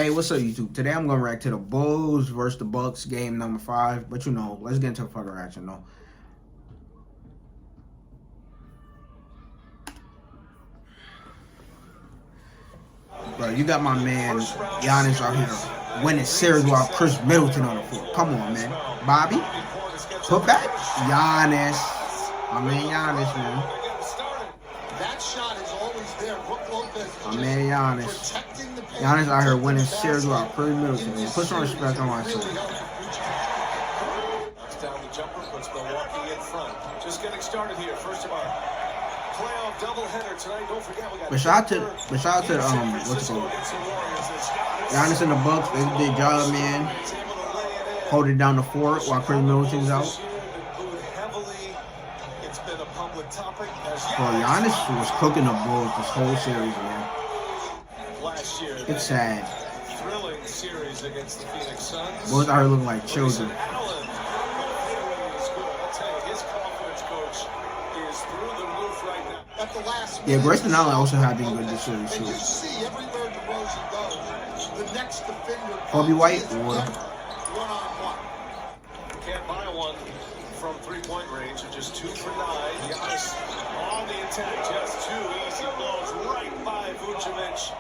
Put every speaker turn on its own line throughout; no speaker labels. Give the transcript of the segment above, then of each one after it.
Hey, what's up, YouTube? Today I'm gonna react to the Bulls versus the Bucks game number 5. But let's get into further action though. Bro, you got my man Giannis out here winning series while Chris Middleton on the floor. Come on, man. Bobby, put back Giannis. My man Giannis, man.
That shot is always there.
My man Giannis. Giannis out here winning series while Chris Middleton. Man. Put some respect on my team.
Knocks down the jumper, puts Milwaukee in front. Just getting started here. First of all, playoff doubleheader tonight. Don't forget we got.
But shout out to what's it called? Giannis and the Bucks. They did their job, man. Holding down the fort while Chris Middleton's out. Bro, Giannis was cooking the Bulls this whole series, man. It's sad.
Thrilling series against the Phoenix Suns.
Bulls out here looking like children. Yeah, Grayson Allen also had been good this series too. Kobe White, water.
Can't buy one from three-point range. Just 2 for 9. Giannis on the attack. Just 2 easy blows right by Vucevic.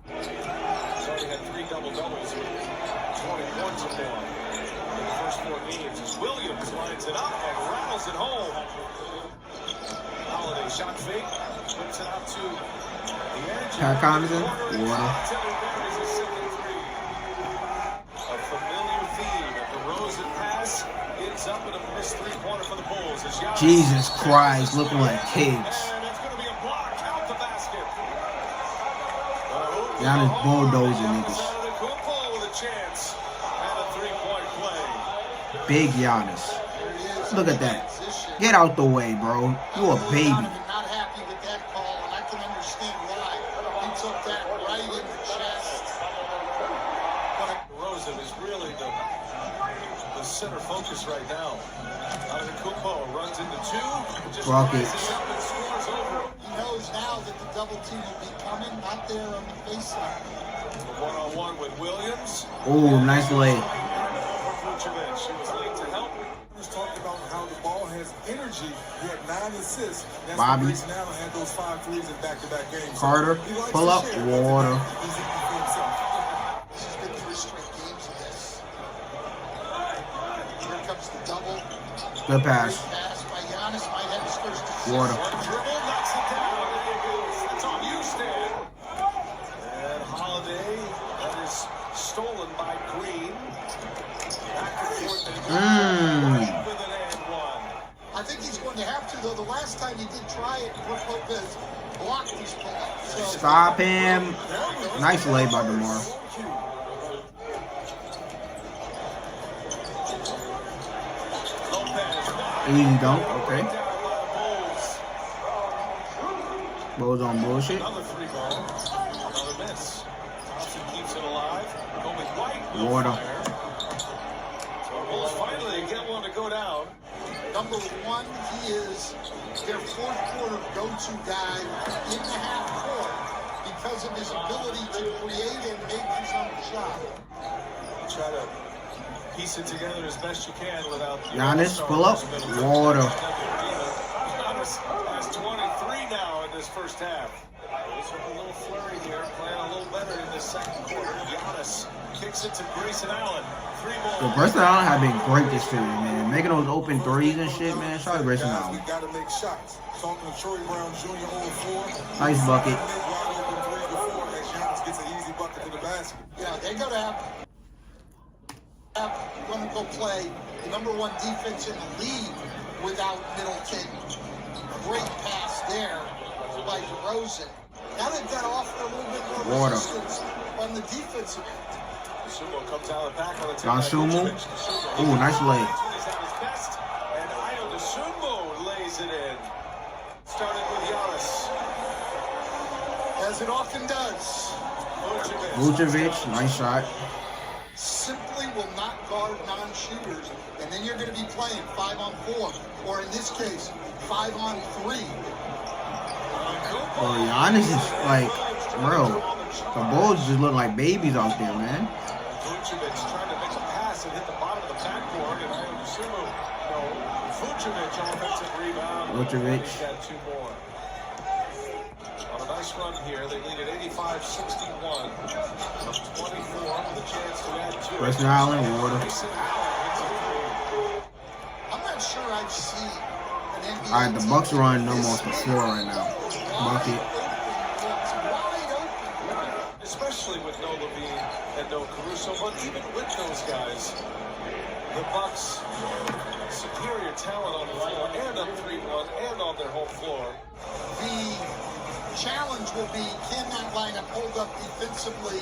He's already had 3 double-doubles with 20 points or more in the first 4 games. As Williams lines it up and rattles it home. Holiday shot fake. Puts it out to the edge.
Pat Connaughton, water.
A familiar theme of the Rosen pass. Ends up in a missed 3-pointer for the Bulls.
Jesus Christ, looking like kids.
And it's going to be a block out the basket.
Giannis bulldozing niggas.
With a chance and a 3-point play.
Big Giannis. Look at that. Get out the way, bro. You a baby.
Not happy with that call, and I can understand why. He took that right in the chest.
But Rosen is really the center focus right now. Antetokounmpo runs into 2. Just
Rockets.
He knows now that the double team will be coming, not there on the baseline.
One-on-one with Williams.
Oh, nice lay.
She was late to help.
Talked about how the ball has energy. He had 9 assists. That's
Bobby.
Grayson Allen had those 5 threes in back-to-back games.
Carter, pull up, water.
This has been 3 straight games of this. Here comes the double.
Good pass.
Great pass by Giannis. Might have his first assist.
Water.
One dribble, knocks it down. There you go. That's on you, Stan. And Holiday, that is stolen by Green. Back and forth.
I think he's going to have to, though. The last time he did try it, Brook Lopez blocked his pull-up. So
Stop him. Nice lay by DeMar. Easy dunk, okay. Bulls on bullshit.
Another 3 ball. Another miss. Thompson keeps it alive. Kobe White.
Water.
So Bulls finally get one to go down.
number 1, he is their fourth-quarter go-to guy in the half-court because of his ability to create and make his own shot.
Try to piece it together as best you can without
Giannis, pull up, water.
Giannis has 23 now in this first half. Bulls are a little flurry here, playing a little better in this second quarter. Giannis kicks it to Grayson Allen. 3 balls.
The Grayson Allen have been great this series, man. Making those open threes and shit, man. Shout out to Grayson Allen.
We got to make shots. Talking to Troy Brown Jr. on the floor.
Nice bucket.
Giannis gets an easy bucket to the basket.
Yeah, they're going to have going to go play the number 1 defense in the league without Middleton. Great pass there by DeRozan. Now they've got to offer a little bit more resistance on the defensive end.
Sumo comes out of the back on the
Don Sumo. Ooh, nice lay.
And Ayo DeSumo lays it in. Started with Giannis.
As it often does.
Vucevic, nice shot.
Simply will not guard non-shooters, and then you're going to be playing 5-on-4, or in this case, 5-on-3.
Bro, Giannis is like, bro. The Bulls just look like babies out there, man.
Vucevic trying to make a pass and hit the bottom of the backboard, and I assume Vucevic offensive rebound.
Vucevic.
He's got 2 more. On a nice run here, they lead at 85-61 from 24 with a chance to add 2.
Grayson Allen, Water.
I'm not sure I've seen an NBA.
All right, the Bucks are running almost the floor right now. Bucket.
Especially with no Levine and no Caruso, but even with those guys, the Bucks superior talent on the floor and up 3-1 and on their home floor.
The challenge will be, can that lineup hold up defensively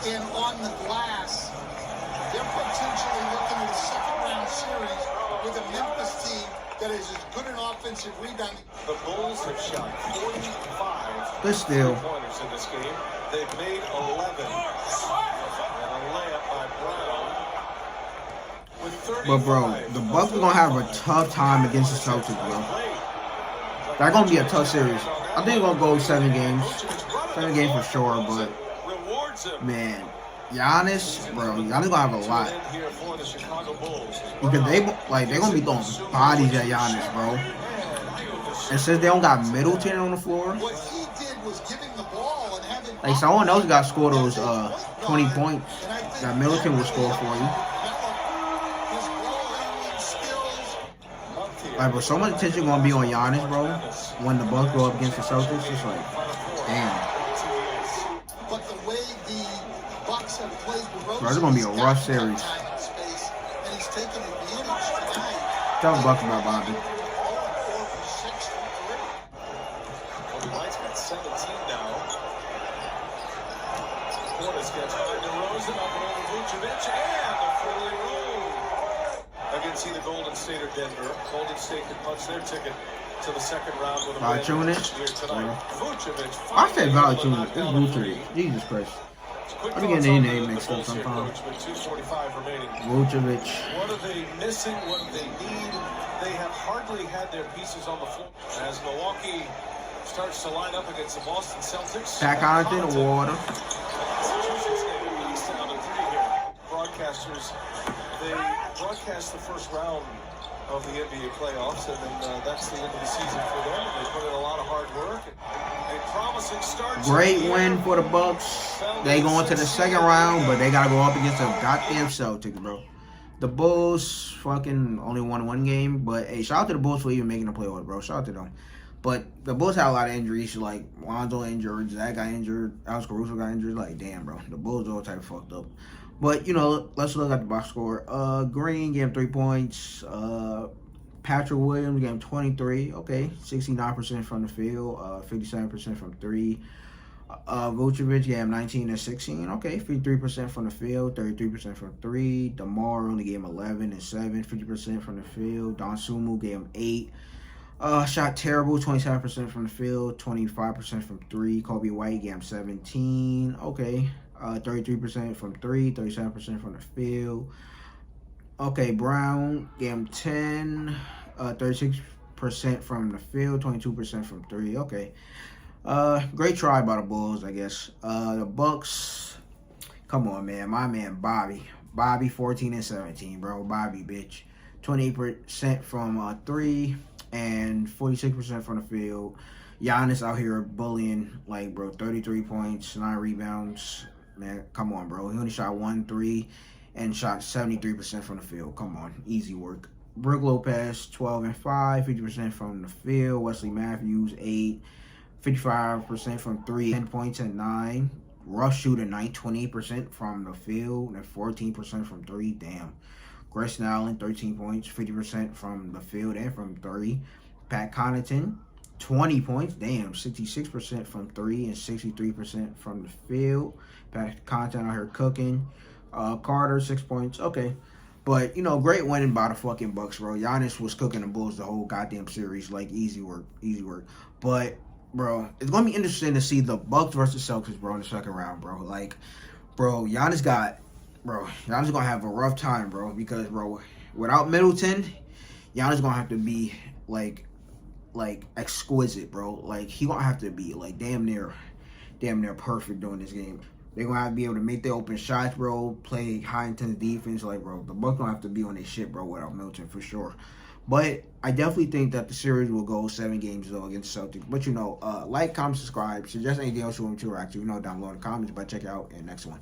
and on the glass? They're potentially looking at a second-round series with a Memphis team that is as good an offensive rebounding.
The Bulls have shot 45
But still.
pointers in this game. They've made 11. And a layup by Brown. With 35.
But bro, the Bucks are gonna have a tough time against the Celtics, bro. That's gonna be a tough series. I think we're gonna go 7 games. 7 games for sure, but man, Giannis, bro, Giannis gonna have a lot. Because they're gonna be throwing bodies at Giannis, bro. And since they don't got Middleton on the floor,
What he did was giving the ball and having
like someone else got to score those 20 points that Middleton will score for you.
his ball handling skills.
Like, bro, so much attention gonna be on Giannis, bro. When the Bucks go up against the Celtics, it's like, damn.
But the way the Bucks have played the
Bro, it's gonna be a rough series.
And he's taken advantage tonight.
Tell the Bucks about Bobby.
Kobe White's got 17 now. Portis gets by DeRozan up and over Vucevic, and the Philly roll. Again, see the Golden State or Denver. Golden State can punch their ticket to the second round with a win
Valanciunas?
here tonight. Vucevic.
I said Valanciunas. It's Vucevic. Jesus Christ. I be getting their name mixed up sometimes.
2:45 remaining.
Vucevic.
What are they missing? What do they need? They have hardly had their pieces on the floor. As Milwaukee starts to line up against the Boston Celtics.
Pat Connaughton, Water.
Broadcasters, they broadcast the first round of the NBA playoffs, and then that's the end of the season for them. They put in a lot of hard work. A promising start.
Great win for the Bucks. They go into the second round, but they gotta go up against the goddamn Celtics, bro. The Bulls fucking only won 1 game, but hey, shout out to the Bulls for even making the playoffs, bro. Shout out to them. But the Bulls had a lot of injuries, like Lonzo injured, Zach got injured, Alex Caruso got injured. Like, damn, bro. The Bulls all type of fucked up. But, you know, let's look at the box score. Green gave him 3 points. Patrick Williams gave him 23. Okay, 69% from the field, 57% from 3. Vucevic gave him 19 and 16. Okay, 53% from the field, 33% from 3. DeMar only gave him 11 and 7, 50% from the field. Don Sumu gave him 8. Shot terrible, 27% from the field, 25% from 3. Kobe White gave him 17. Okay, 33% from 3, 37% from the field. Okay, Brown gave him 10, 36% from the field, 22% from 3. Okay. Great try by the Bulls, I guess. The Bucks, come on, man. My man, Bobby. Bobby, 14 and 17, bro. Bobby, bitch. 28% from 3 and 46% from the field. Giannis out here bullying, like, bro, 33 points, 9 rebounds. Man, come on, bro. He only shot 1 3 and shot 73% from the field. Come on, easy work. Brook Lopez, 12 and 5, 50% from the field. Wesley Matthews, 8, 55% from 3, 10 points and 9. Rush shooter, 28% from the field and 14% from 3. Damn. Grayson Allen, 13 points, 50% from the field and from 3. Pat Connaughton, 20 points. Damn, 66% from 3 and 63% from the field. Pat Connaughton out here cooking. Carter, 6 points. Okay. But, you know, great winning by the fucking Bucks, bro. Giannis was cooking the Bulls the whole goddamn series. Like, easy work. Easy work. But, bro, it's going to be interesting to see the Bucks versus Celtics, bro, in the second round, bro. Like, bro, Giannis going to have a rough time, bro. Because, bro, without Middleton, Giannis going to have to be, like exquisite, bro. Like, he going to have to be, like, damn near damn near perfect during this game. They're going to have to be able to make their open shots, bro, play high-intense defense. Like, bro, the Bucks don't have to be on their shit, bro, without Middleton, for sure. But I definitely think that the series will go 7 games, though, against the Celtics. But, like, comment, subscribe. Suggest anything else you want me to react to, down below in the comments. But check it out in the next one.